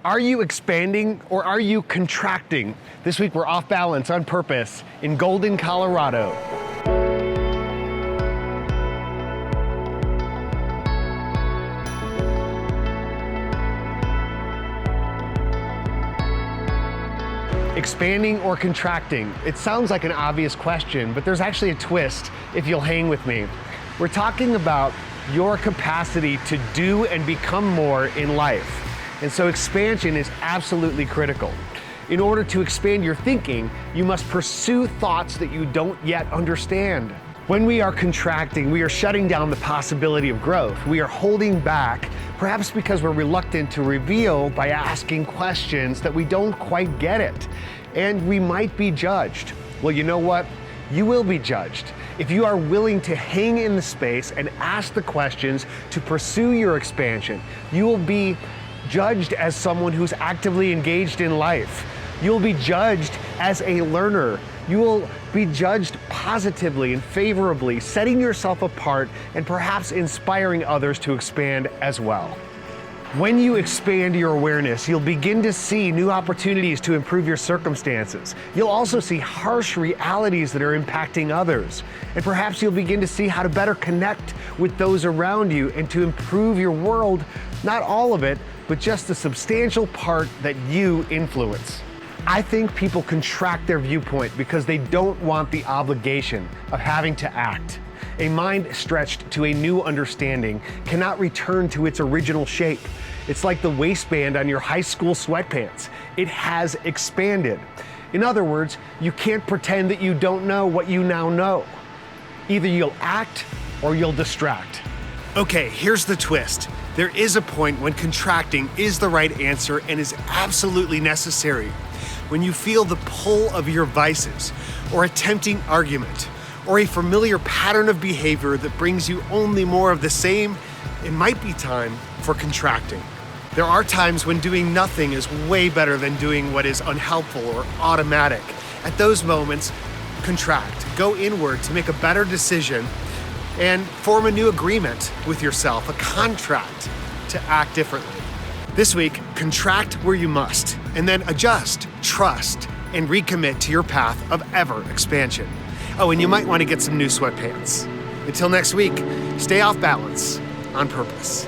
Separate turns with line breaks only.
Are you expanding or are you contracting? This week we're off balance on purpose in Golden, Colorado. Expanding or contracting? It sounds like an obvious question, but there's actually a twist if you'll hang with me. We're talking about your capacity to do and become more in life. And so expansion is absolutely critical. In order to expand your thinking, you must pursue thoughts that you don't yet understand. When we are contracting, we are shutting down the possibility of growth. We are holding back, perhaps because we're reluctant to reveal by asking questions that we don't quite get it. And we might be judged. Well, you know what? You will be judged. If you are willing to hang in the space and ask the questions to pursue your expansion, you will be judged as someone who's actively engaged in life. You'll be judged as a learner. You will be judged positively and favorably, setting yourself apart and perhaps inspiring others to expand as well. When you expand your awareness, you'll begin to see new opportunities to improve your circumstances. You'll also see harsh realities that are impacting others. And perhaps you'll begin to see how to better connect with those around you and to improve your world, not all of it, but just the substantial part that you influence. I think people contract their viewpoint because they don't want the obligation of having to act. A mind stretched to a new understanding cannot return to its original shape. It's like the waistband on your high school sweatpants. It has expanded. In other words, you can't pretend that you don't know what you now know. Either you'll act or you'll distract. Okay, here's the twist. There is a point when contracting is the right answer and is absolutely necessary. When you feel the pull of your vices, or a tempting argument, or a familiar pattern of behavior that brings you only more of the same, it might be time for contracting. There are times when doing nothing is way better than doing what is unhelpful or automatic. At those moments, contract. Go inward to make a better decision and form a new agreement with yourself, a contract to act differently. This week, contract where you must, and then adjust, trust, and recommit to your path of ever expansion. Oh, and you might want to get some new sweatpants. Until next week, stay off balance on purpose.